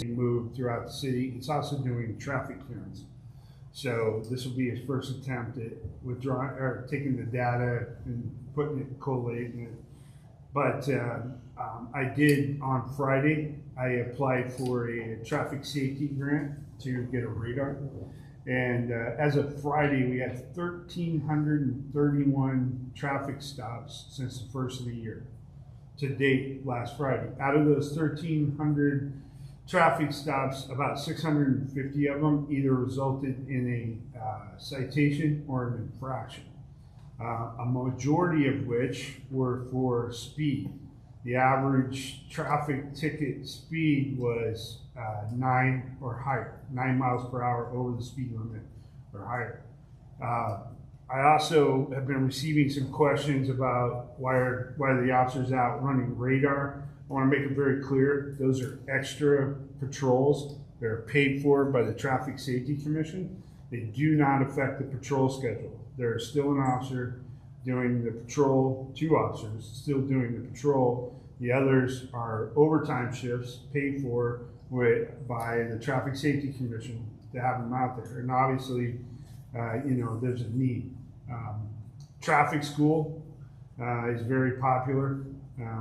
moved throughout the city. It's also doing traffic clearance. So this will be his first attempt at withdrawing or taking the data and putting it, collating it. But I did on Friday, I applied for a traffic safety grant to get a radar. And as of Friday, we had 1,331 traffic stops since the first of the year to date last Friday. Out of those 1,300 traffic stops, about 650 of them either resulted in a citation or an infraction. A majority of which were for speed. The average traffic ticket speed was 9 or higher, 9 miles per hour over the speed limit or higher. I also have been receiving some questions about why are the officers out running radar. I want to make it very clear, those are extra patrols. They're paid for by the Traffic Safety Commission. They do not affect the patrol schedule. There's still an officer doing the patrol, 2 officers still doing the patrol. The others are overtime shifts paid for by the Traffic Safety Commission to have them out there. And obviously, there's a need. Traffic school is very popular.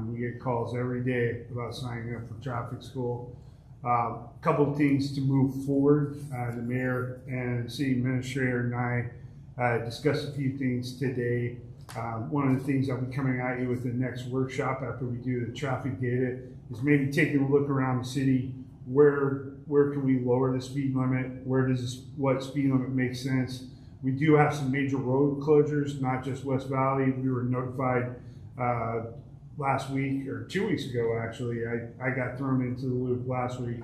We get calls every day about signing up for traffic school. A couple of things to move forward. The mayor and the city administrator and I discussed a few things today. One of the things I'll be coming at you with the next workshop after we do the traffic data is maybe taking a look around the city. Where can we lower the speed limit? What speed limit makes sense? We do have some major road closures, not just West Valley. We were notified last week or 2 weeks ago, actually. I got thrown into the loop last week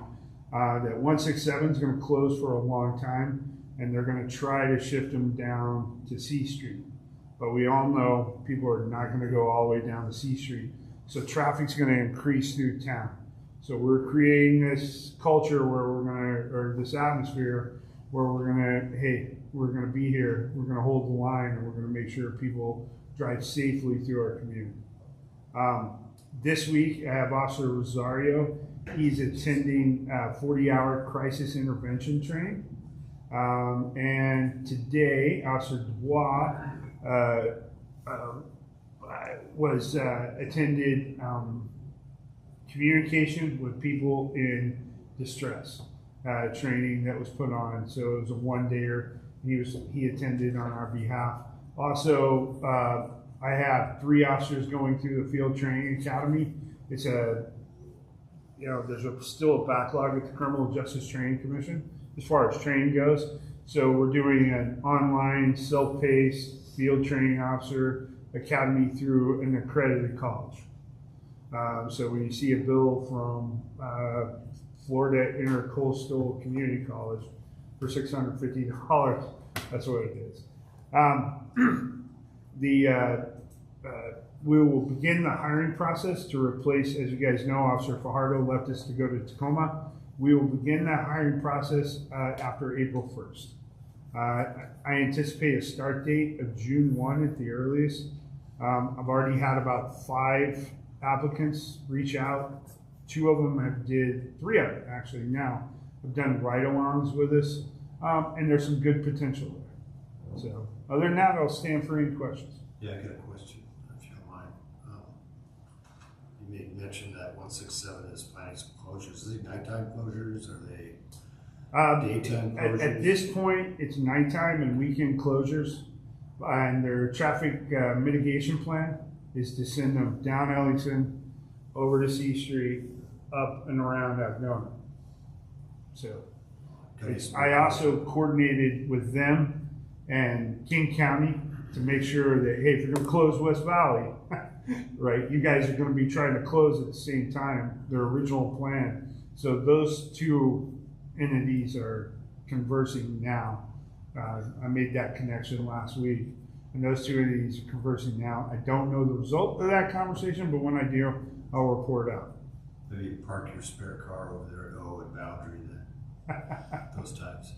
that 167 is going to close for a long time, and they're going to try to shift them down to C Street. But we all know people are not going to go all the way down to C Street. So traffic's going to increase through town. So we're creating this culture where or this atmosphere where we're going to be here, we're going to hold the line, and we're going to make sure people drive safely through our community. This week, I have Officer Rosario. He's attending 40-hour crisis intervention training. And today, Officer Dubois attended communication with people in distress training that was put on. So it was a one-dayer. He attended on our behalf. Also, I have 3 officers going through the field training academy. It's there's still a backlog at the Criminal Justice Training Commission as far as training goes. So we're doing an online, self-paced field training officer academy through an accredited college. So when you see a bill from Florida Intercoastal Community College for $650, that's what it is. We will begin the hiring process to replace, as you guys know, Officer Fajardo left us to go to Tacoma. We will begin that hiring process after April 1st. I anticipate a start date of June 1 at the earliest. I've already had about 5 applicants reach out. 2 of them did 3 of it actually now have done ride-alongs with us, and there's some good potential there. So other than that, I'll stand for any questions. Yeah, I got a question, if you don't mind. You made mention that 167 is planning some closures. Is it nighttime closures? Are they daytime closures? At this point, it's nighttime and weekend closures. And their traffic mitigation plan is to send them down Ellington, over to C Street, up and around Algona. So I also coordinated with them and King County to make sure that, hey, if you're going to close West Valley, right, you guys are going to be trying to close at the same time, their original plan. So those 2 entities are conversing now. I made that connection last week, and those 2 entities are conversing now. I don't know the result of that conversation, but when I do, I'll report out. Maybe you park your spare car over there at O and Boundary then. Those times.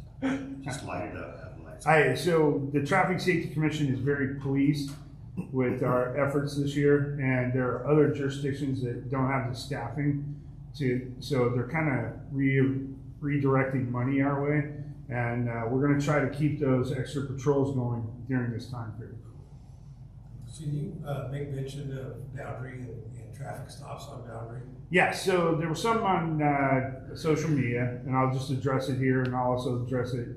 Just light it up, have lights. So the Traffic Safety Commission is very pleased with our efforts this year, and there are other jurisdictions that don't have the staffing so they're kind of redirecting money our way, and we're going to try to keep those extra patrols going during this time period. So you make mention of boundary and traffic stops on boundary? Yeah, so there was some on social media, and I'll just address it here, and I'll also address it,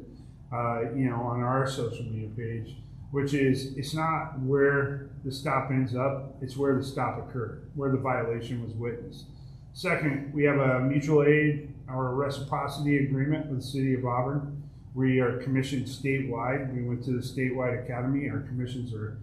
on our social media page, which is it's not where the stop ends up, it's where the stop occurred, where the violation was witnessed. Second, we have a mutual aid or a reciprocity agreement with the City of Auburn. We are commissioned statewide. We went to the statewide academy. Our commissions are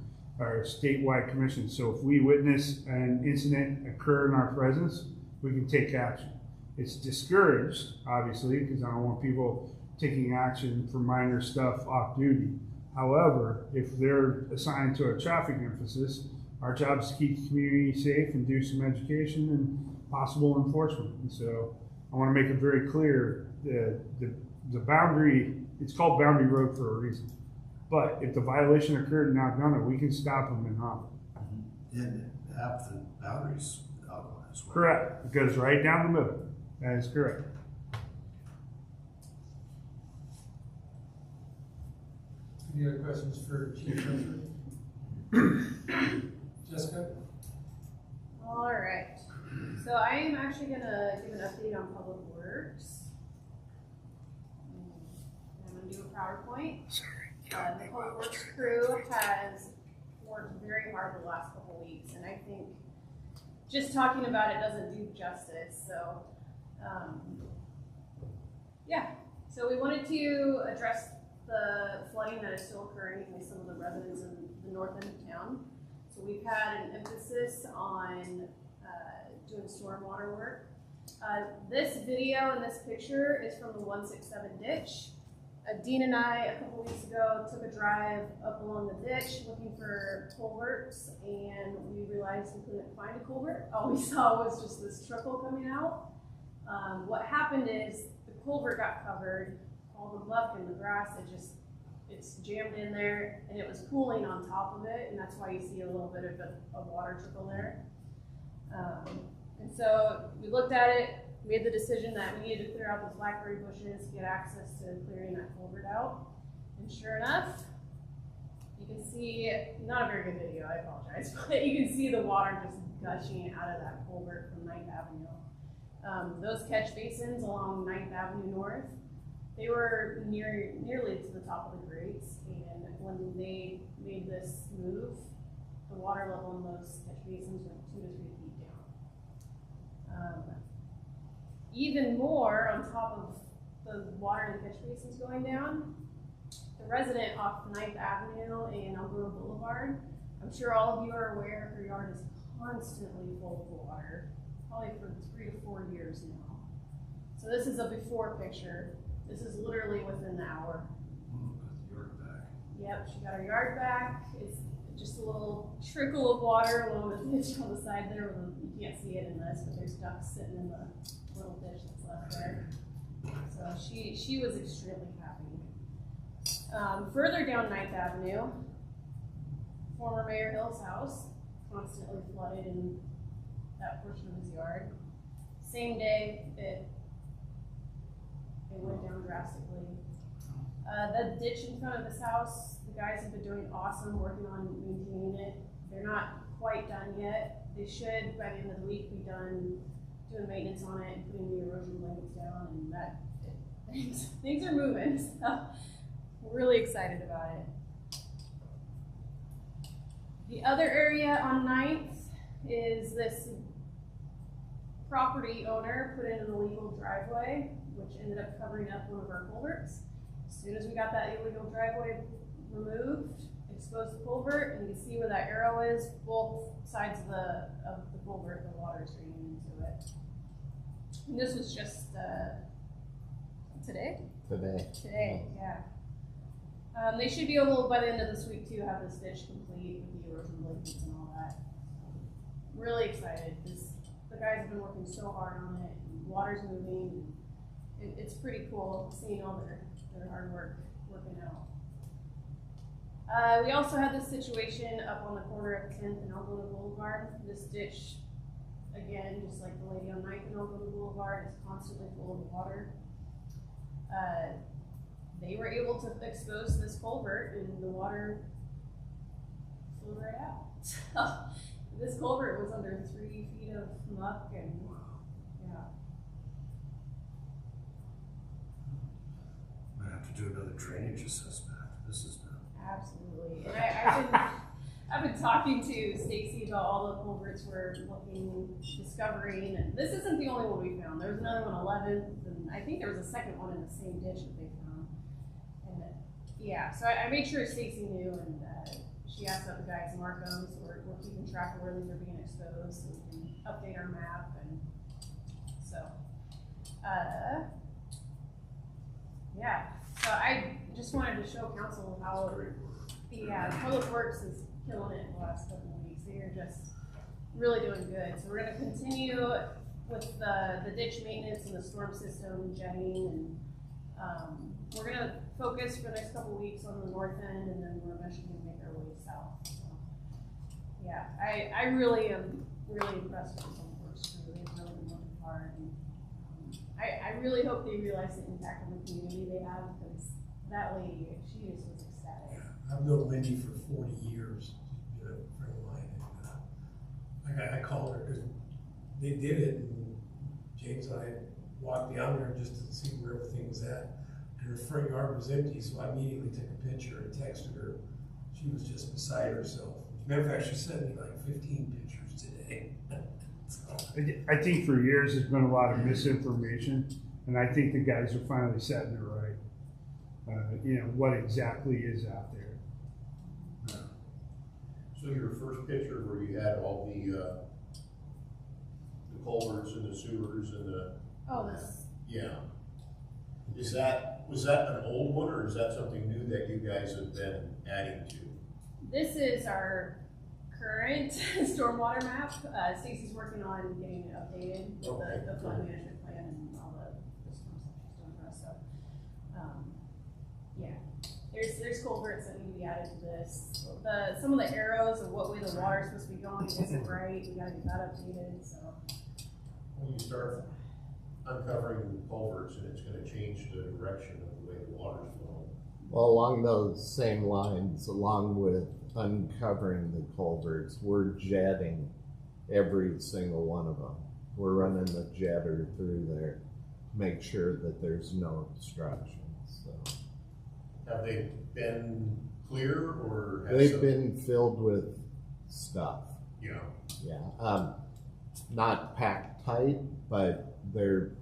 statewide commissions. So if we witness an incident occur in our presence, we can take action. It's discouraged, obviously, because I don't want people taking action for minor stuff off duty. However, if they're assigned to a traffic emphasis, our job is to keep the community safe and do some education and possible enforcement. And so I want to make it very clear that the boundary, it's called Boundary Road for a reason. But if the violation occurred in Algona, we can stop them in Auburn. And half the boundaries Algona as well. Correct. It goes right down the middle. That is correct. Any other questions for Chief Treasurer? Jessica? All right. So I am actually going to give an update on Public Works. I'm going to do a PowerPoint. The Public Works crew has worked very hard the last couple weeks, and I think just talking about it doesn't do justice. So, So we wanted to address the flooding that is still occurring with some of the residents in the north end of town. So we've had an emphasis on doing stormwater work. This video and this picture is from the 167 ditch. Dean and I, a couple weeks ago, took a drive up along the ditch looking for culverts, and we realized we couldn't find a culvert. All we saw was just this trickle coming out. What happened is the culvert got covered, all the muck and the grass, it's jammed in there, and it was pooling on top of it, and that's why you see a little bit of a water trickle there. And so we looked at it, made the decision that we needed to clear out those blackberry bushes, get access to clearing that culvert out. And sure enough, you can see, not a very good video, I apologize, but you can see the water just gushing out of that culvert from 9th Avenue. Those catch basins along 9th Avenue North, they were nearly to the top of the grates, and when they made this move, the water level in those catch basins went 2 to 3 feet down. Even more on top of the water in the catch basins going down, the resident off 9th Avenue and Algona Boulevard, I'm sure all of you are aware her yard is constantly full of water, probably for 3 to 4 years now. So this is a before picture. This is literally within the hour. Got the yard back. Yep, she got her yard back. It's just a little trickle of water along the ditch on the side there. You can't see it in this, but there's ducks sitting in the little ditch that's left there. So she was extremely happy. Further down 9th Avenue, former Mayor Hill's house, constantly flooded in that portion of his yard. Same day, it went down drastically. The ditch in front of this house, the guys have been doing awesome, working on maintaining it. They're not quite done yet. They should, by the end of the week, be done doing maintenance on it and putting the erosion blankets down, and things are moving. So we're really excited about it. The other area on 9th is this property owner put in an illegal driveway, which ended up covering up one of our culverts. As soon as we got that illegal driveway removed, exposed the culvert, and you can see where that arrow is, both sides of the culvert, the water is draining into it. And this was just today? Today, yeah. They should be able, by the end of this week, to have this ditch complete with the erosion blankets and all that. I'm really excited. The guys have been working so hard on it. Water's moving. It's pretty cool seeing all their hard work working out. We also had this situation up on the corner of 10th and Algona Boulevard. This ditch again, just like the lady on 9th and Algona Boulevard, is constantly full of water. They were able to expose this culvert and the water flew right out. So this culvert was under 3 feet of muck and yeah. Might have to do another drainage assessment. This is not. Absolutely. And I've been talking to Stacy about all the culverts we're discovering, and this isn't the only one we found. There was another one 11th, and I think there was a second one in the same ditch that they found. And yeah, so I made sure Stacy knew, and she asked about the guys to mark them, so we're keeping track of where these are being exposed, so we can update our map, and so, yeah. So I just wanted to show council how Public Works is killing it the last couple of weeks. They are just really doing good. So we're going to continue with the ditch maintenance and the storm system jetting, and we're going to focus for the next couple of weeks on the north end, and then we're eventually going to make our way south. So, yeah, I really am really impressed with the Public Works crew. They've really been working hard, and I really hope they realize the impact on the community they have, because that lady, she just was ecstatic. I've known Wendy for 40 years. She's been a friend of mine, and I called her because they did it, and James and I walked down there just to see where everything was at. And her front yard was empty, so I immediately took a picture and texted her. She was just beside herself. As a matter of fact, she sent me like 15 pictures today. I think for years there's been a lot of misinformation, and I think the guys are finally setting it right. What exactly is out there. So your first picture where you had all the culverts and the sewers and the. Oh, this. Yeah. Was that an old one, or is that something new that you guys have been adding to? This is our current stormwater map. Stacy's working on getting it updated with Okay. the flood management plan and all the storm stuff she's doing for us. So, yeah, there's culverts that need to be added to this. Some of the arrows of what way the water is supposed to be going isn't right. We gotta get that updated. So, When you start uncovering culverts, and it's going to change the direction of the way the water's flowing. Well, along those same lines, along with uncovering the culverts, we're jetting every single one of them. We're running the jetter through there to make sure that there's no obstructions. So. Have they been clear, or have They've been filled with stuff. Yeah. Yeah. Not packed tight, but they're,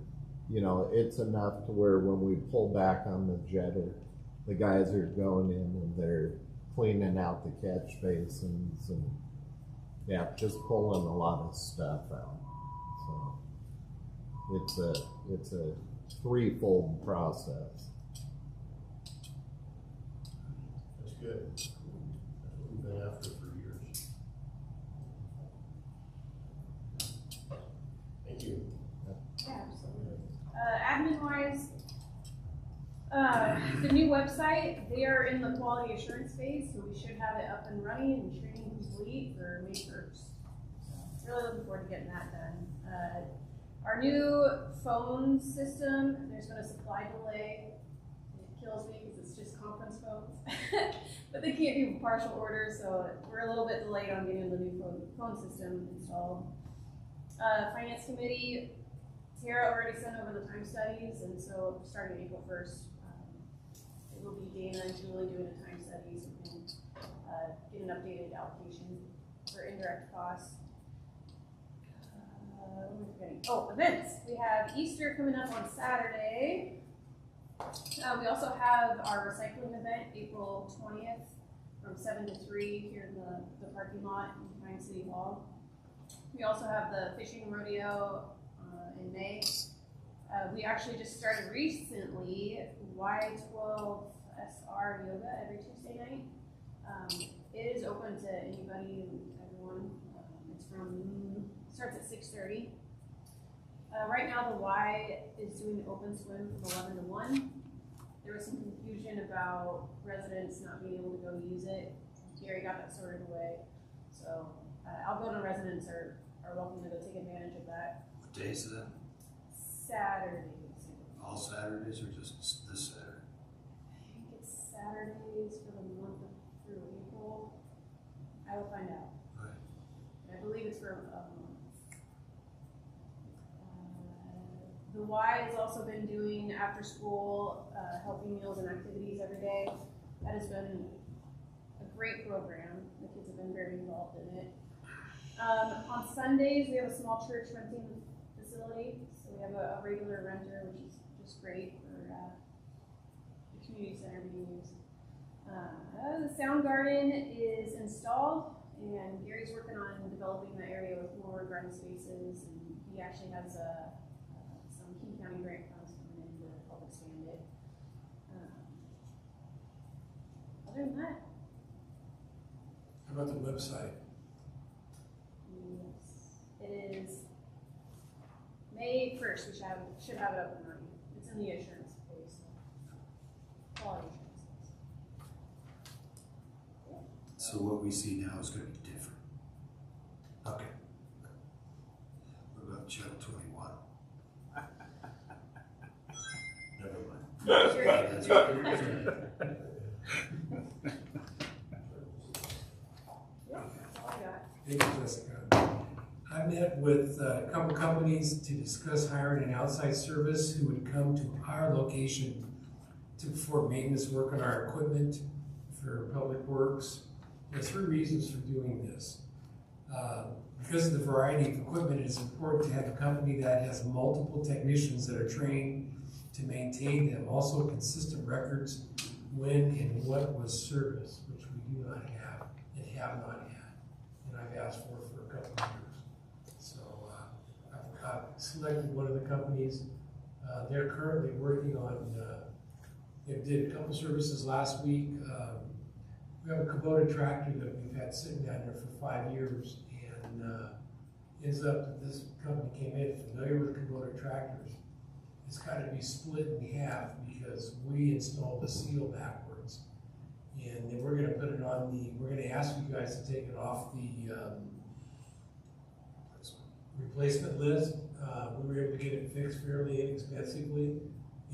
it's enough to where when we pull back on the jetter, the guys are going in and they're cleaning out the catch basins and just pulling a lot of stuff out. So it's a threefold process. That's good. That's what we've been after for years. Thank you. yeah, absolutely. Admin-wise, the new website, they are in the quality assurance phase, so we should have it up and running and training complete for May 1st. So really looking forward to getting that done. Our new phone system, there's been a supply delay. It kills me because it's just conference phones, but they can't do partial orders, so we're a little bit delayed on getting the new phone system installed. Finance committee, Tara already sent over the time studies, and so starting April 1st, it will be Dana and Julie doing the time studies and get an updated allocation for indirect costs. What am I forgetting? Oh, events. We have Easter coming up on Saturday. We also have our recycling event April 20th from 7 to 3 here in the parking lot behind City Hall. We also have the fishing rodeo in May. We actually just started recently Y12SR yoga every Tuesday night. It is open to anybody and everyone. Starts at 6:30. Right now the Y is doing open swim from 11 to 1. There was some confusion about residents not being able to go use it. Gary got that sorted away. So Algona residents are are welcome to go take advantage of that. What day is that? Saturdays. All Saturdays or just this Saturday? I think it's Saturdays for the month of through April. I will find out. Right. I believe it's for a month. The Y has also been doing after school healthy meals and activities every day. That has been a great program. The kids have been very involved in it. On Sundays, we have a small church renting facility. So we have a regular renter, which is just great for the community center being used. The sound garden is installed, and Gary's working on developing the area with more garden spaces, and he actually has some King County grant funds coming in to help expand it. Other than that, How about the website? yes, it is May 1st. We should have it up and running. It's in the assurance phase. Quality assurance phase. So what we see now is going to be different. Okay. What about Channel 21? Never mind. Sure. That's okay. Yeah, that's all I got. Thank you, Jessica. I met with a couple companies to discuss hiring an outside service who would come to our location to perform maintenance work on our equipment for public works. There are 3 reasons for doing this. Because of the variety of equipment, it is important to have a company that has multiple technicians that are trained to maintain them. Also, consistent records when and what was serviced, which we do not have and have not had, and I've asked for a couple of years. So I've selected one of the companies. They're currently working on, they did a couple services last week. We have a Kubota tractor that we've had sitting down there for 5 years, and ends up that this company came in familiar with Kubota tractors. It's got to be split in half because we installed the seal backwards, and then we're going to put it on the. We're going to ask you guys to take it off the replacement list. We were able to get it fixed fairly inexpensively,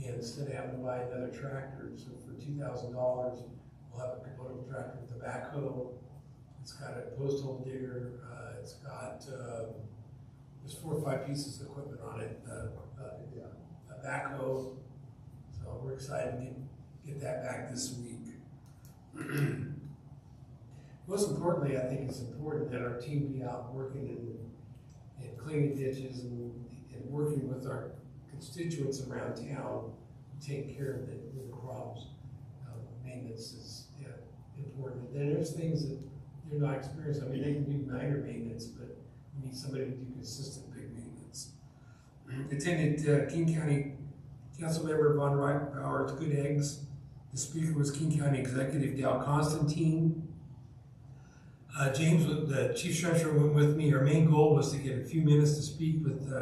and instead of having to buy another tractor, so for $2,000, we'll have a Kubota tractor with a backhoe. It's got a post hole digger. It's got there's 4 or 5 pieces of equipment on it. A backhoe. So we're excited to get that back this week. Most importantly, I think it's important that our team be out working and cleaning ditches and working with our constituents around town to take care of the problems. Maintenance is important. Then there's things that they're not experienced. I mean, they can do minor maintenance, but we need somebody to do consistent big maintenance. Attended King County Councilmember Von Reichenbauer's Good Eggs. The speaker was King County Executive Dal Constantine. James, the chief treasurer, went with me. Our main goal was to get a few minutes to speak with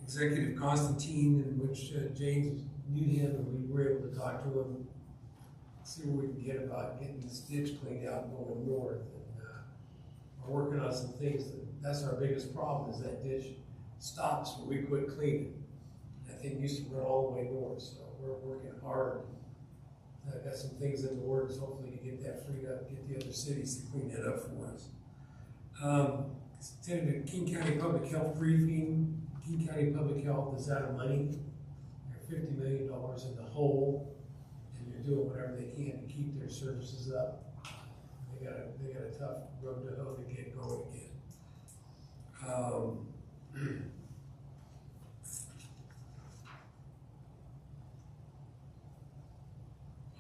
Executive Constantine, in which James knew him, and we were able to talk to him, see what we can get about getting this ditch cleaned out and going north. And we're working on some things. That's our biggest problem, is that ditch stops when we quit cleaning. That thing used to run all the way north, so we're working hard. I've got some things in the works, hopefully to get that freed up, get the other cities to clean that up for us. Attended a King County Public Health briefing. King County Public Health is out of money. They're $50 million in the hole, and they're doing whatever they can to keep their services up. They got a tough road to hoe to get going again.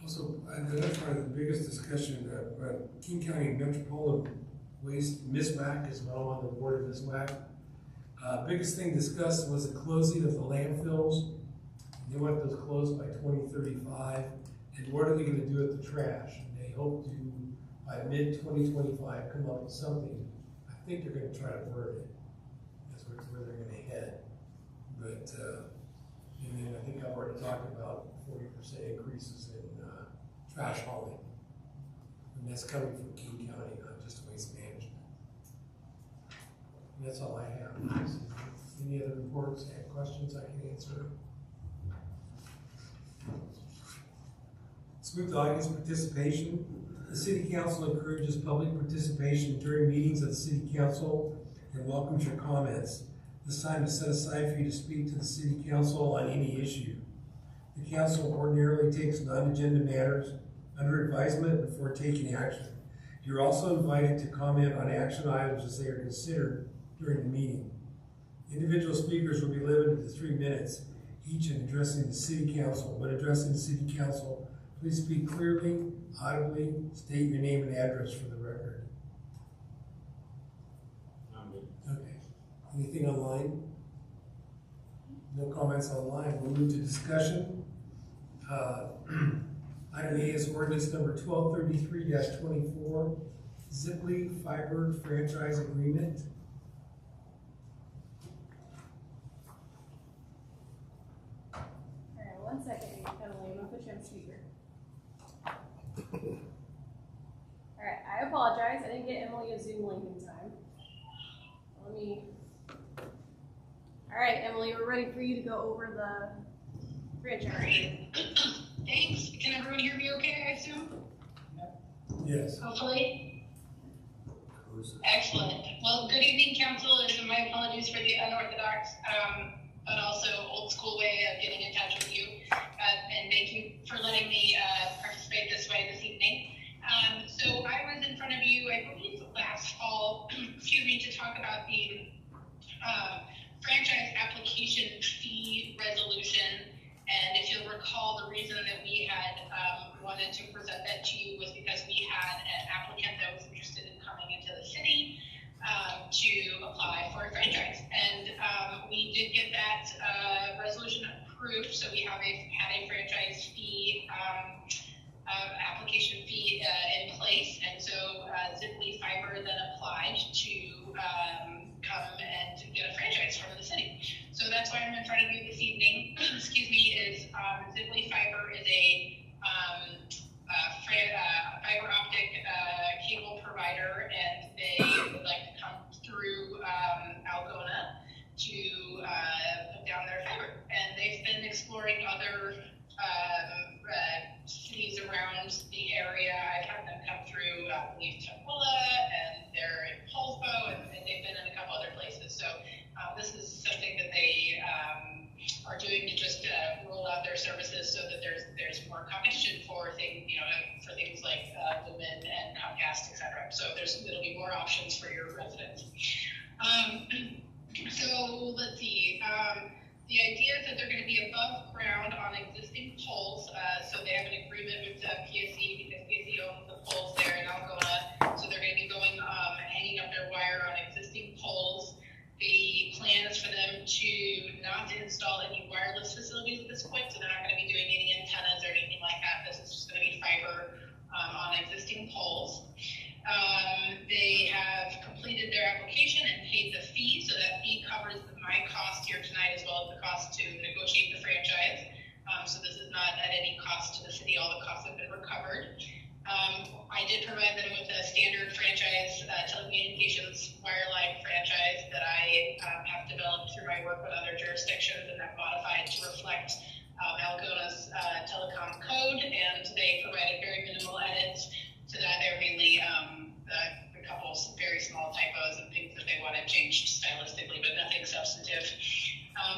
Also, another part of the biggest discussion, King County Metropolitan Waste, MISWAC, is well on the board of MISWAC. Biggest thing discussed was the closing of the landfills. They want those closed by 2035. And what are they going to do with the trash? And they hope to, by mid-2025, come up with something. I think they're going to try to burn it. That's where they're going to head. But, and then I think I've already talked about 40% increases in trash hauling. And that's coming from King County, not just waste management. That's all I have. Any other reports and questions I can answer? Let's move to audience participation. The City Council encourages public participation during meetings of the City Council and welcomes your comments. This time is set aside for you to speak to the City Council on any issue. The Council ordinarily takes non-agenda matters under advisement before taking action. You're also invited to comment on action items as they are considered during the meeting. Individual speakers will be limited to 3 minutes each in addressing the City Council. When addressing the City Council, please speak clearly, audibly, state your name and address for the record. Okay. Anything online? No comments online. We'll move to discussion. Item A is ordinance number 1233-24, Zipley Fiber Franchise Agreement. Alright, 1 second, you kind of lame, I'll put you on speaker. Alright, I apologize, I didn't get Emily a Zoom link in time. Let me. Alright, Emily, we're ready for you to go over the franchise. Thanks. Can everyone hear me okay, I assume? Yes. Hopefully. Excellent. Well, good evening, council, and my apologies for the unorthodox, but also old school way of getting in touch with you. And thank you for letting me participate this way this evening. So I was in front of you, I believe last fall, excuse me, to talk about the franchise application fee resolution. And if you'll recall, the reason that we had wanted to present that to you was because we had an applicant that was interested in coming into the city to apply for a franchise. And we did get that resolution approved, so we had a franchise fee, application fee in place. And so Zipley Fiber then applied to come and get a franchise from the city. So that's why I'm in front of you this evening. Excuse me, is Zipley Fiber is a fiber optic cable provider, and they would like to come through Algona to put down their fiber. And they've been exploring other cities around the area. I've had them come through, I believe, Tukwila, and they're in Polsbo, and they've been in a couple other places. So this is something that they are doing to just roll out their services so that there's more competition for things, for things like Lumen and Comcast, etc. So it'll be more options for your residents. So let's see. The idea is that they're going to be above ground on existing poles. So they have an agreement with PSE because PSE owns the poles there in Algona. So they're going to be going, hanging up their wire on existing poles. The plan is for them to not install any wireless facilities at this point. So they're not going to be doing any antennas or anything like that. This is just going to be fiber on existing poles. They have completed their application and paid the fee, so that fee covers my cost here tonight as well as the cost to negotiate the franchise. So this is not at any cost to the city. All the costs have been recovered. I did provide them with a standard franchise telecommunications wireline franchise that I have developed through my work with other jurisdictions, and I've modified to reflect Algona's telecom code, and they provided very minimal edits to that. They're mainly a couple of very small typos and things that they wanted changed stylistically, but nothing substantive.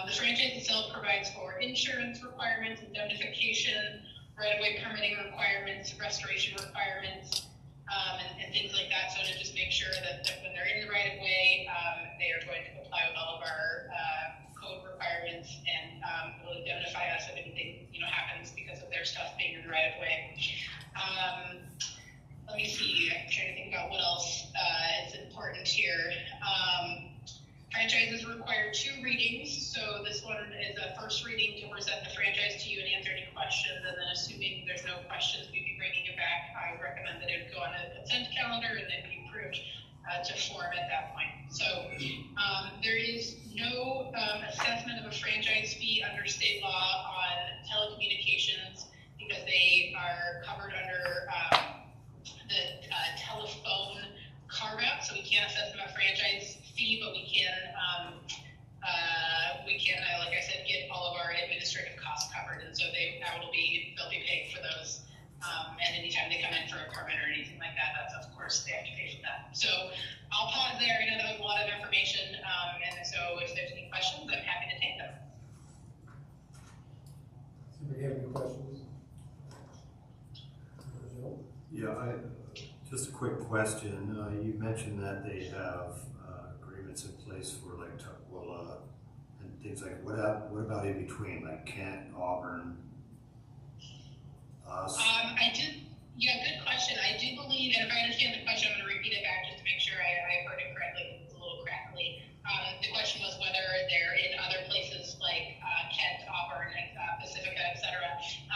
The franchise itself provides for insurance requirements, indemnification, right-of-way permitting requirements, restoration requirements, and things like that. So to just make sure that when they're in the right-of-way, they are going to comply with all of our code requirements, and will indemnify us if anything happens because of their stuff being in the right-of-way. Let me see, I'm trying to think about what else is important here. Franchises require 2 readings, so this one is a first reading to present the franchise to you and answer any questions, and then assuming there's no questions, we'd be bringing it back. I recommend that it would go on a consent calendar and then be approved to form at that point. So there is no assessment of a franchise fee under state law on telecommunications because they are covered under the telephone carve-out, so we can't assess them a franchise fee, but we can Just a quick question. You mentioned that they have agreements in place for like Tukwila and things like. What about in between, like Kent, Auburn, us? Yeah, good question. I do believe, and if I understand the question, I'm going to repeat it back just to make sure I heard it correctly. It's a little crackly. The question was whether they're in other places like Kent, Auburn, Pacifica, etc.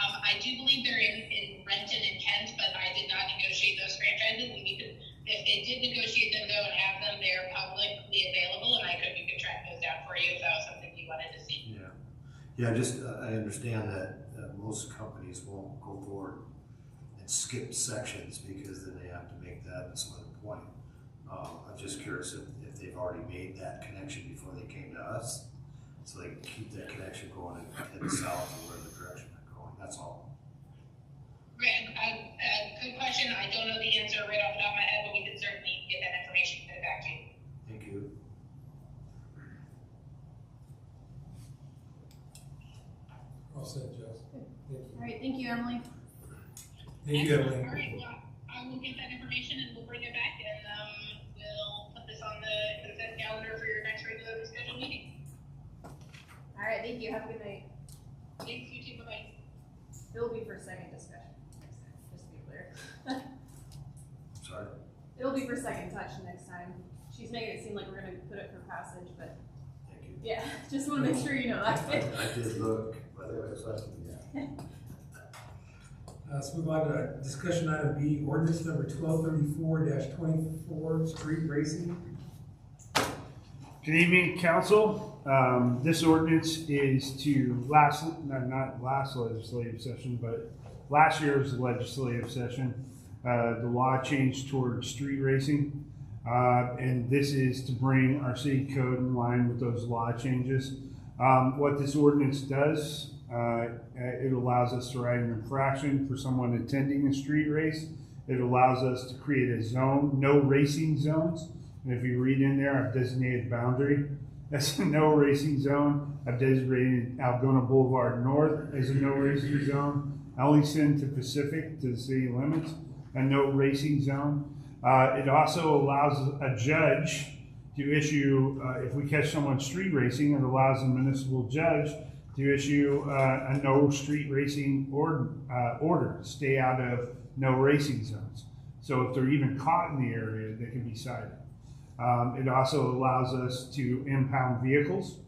I do believe they're in Renton and Kent, but I did not negotiate those franchises. If they did negotiate them though and have them, they're publicly available, and we could track those down for you if that was something you wanted to see. Yeah. I understand that most companies won't go forward and skip sections because then they have to make that at some other point. I'm just curious if they've already made that connection before they came to us, so they can keep that connection going and head south or whatever direction they're going. That's all. Right, good question. I don't know the answer right off the top of my head, but we can certainly get that information and get it back to you. Thank you. All set, Jess. Thank you. All right, thank you, Emily. Thank you, Emily. All right, well, I will get that information and we'll bring it back and we'll put this on the consent calendar for your next regularly scheduled meeting. All right, thank you. Have a good night. Thanks, you too. Bye-bye. It'll be for second discussion next time, just to be clear. Sorry. It'll be for second touch next time. She's making it seem like we're gonna put it for passage, but Thank you. yeah, just wanna make sure you know that. I did look, by the way. Let's move on to discussion item B, ordinance number 1234-24, street racing. Good evening, council. This ordinance is to not last legislative session, but last year's legislative session. The law changed towards street racing, and this is to bring our city code in line with those law changes. What this ordinance does, it allows us to write an infraction for someone attending a street race. It allows us to create a zone, no racing zones. And if you read in there, I've designated boundary. That's a no racing zone. I've designated Algona Boulevard North as a no racing zone. Ellington to Pacific to the city limits, a no racing zone. It also allows a judge to issue, if we catch someone street racing, it allows a municipal judge to issue a no street racing order, stay out of no racing zones. So if they're even caught in the area, they can be cited. It also allows us to impound vehicles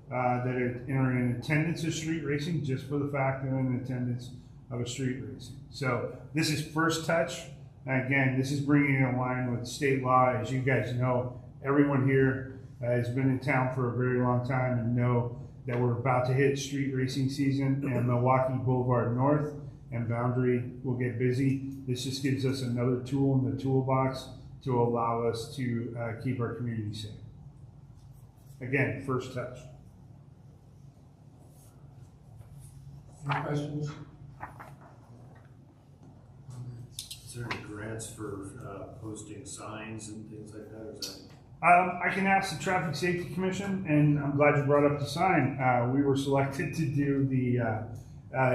that are in attendance of street racing, just for the fact they're in attendance of a street racing. So this is first touch. Again, this is bringing it in line with state law. As you guys know, everyone here has been in town for a very long time and know that we're about to hit street racing season, and Milwaukee Boulevard North and Boundary will get busy. This just gives us another tool in the toolbox to allow us to keep our community safe. Again, first touch. Any questions? Is there any grants for posting signs and things like that? Or is that? I can ask the Traffic Safety Commission, and I'm glad you brought up the sign. We were selected to do the,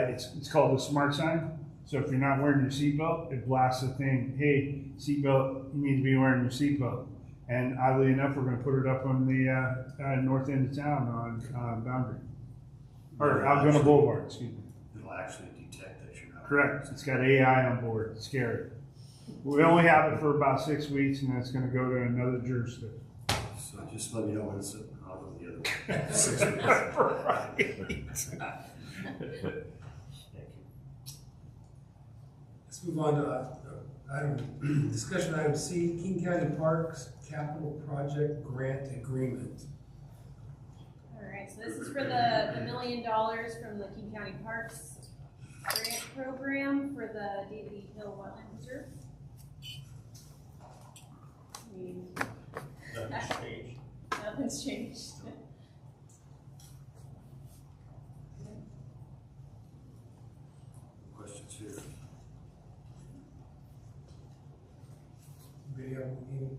it's called the smart sign. So if you're not wearing your seatbelt, it blasts a thing, hey, seatbelt, you need to be wearing your seatbelt. And oddly enough, we're going to put it up on the north end of town on Boundary. Or Algona Boulevard, excuse me. It'll actually detect that you're not. Correct. It's got AI on board. It's scary. We only have it for about 6 weeks, and then it's going to go to another jurisdiction. So just let me know when it's I'll go the other way. 6 weeks. Right. Thank you. Let's move on to discussion item C, King County Parks Capital Project Grant Agreement. All right, so this is for the $1 million from the King County Parks Grant Program for the Daly Hill Wetland Reserve. Nothing's changed. Nothing's changed. Questions here? Anybody have any?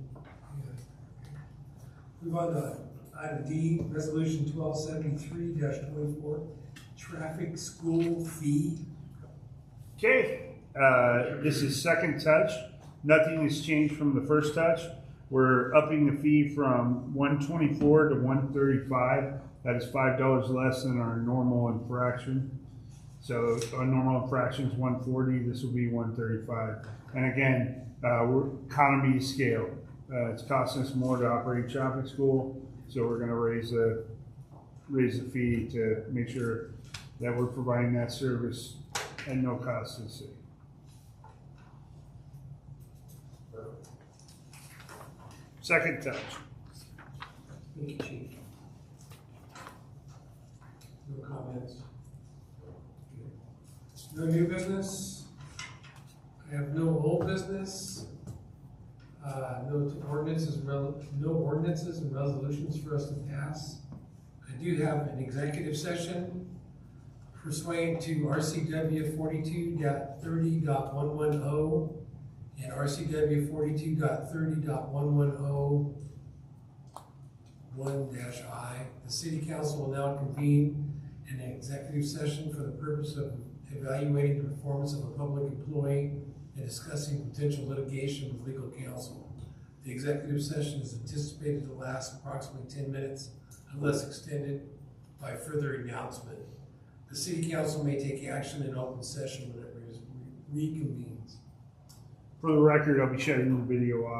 Move on to item D, resolution 1273-24, traffic school fee. Okay, This is second touch. Nothing has changed from the first touch. We're upping the fee from $124 to $135. That is $5 less than our normal infraction. So our normal infraction is $140. This will be $135. And again, we're economy of scale. It's costing us more to operate traffic school, so we're going to raise the fee to make sure that we're providing that service at no cost to the city. Second touch. Thank you, Chief. No comments? No new business? I have no old business. No ordinances and resolutions for us to pass. I do have an executive session pursuant to RCW 42.30.110 and RCW 42.30.110 1-I. The City Council will now convene an executive session for the purpose of evaluating the performance of a public employee and discussing potential litigation with legal counsel. The executive session is anticipated to last approximately 10 minutes unless extended by further announcement. The City Council may take action in open session when it reconvenes. For the record, I'll be shutting the video off.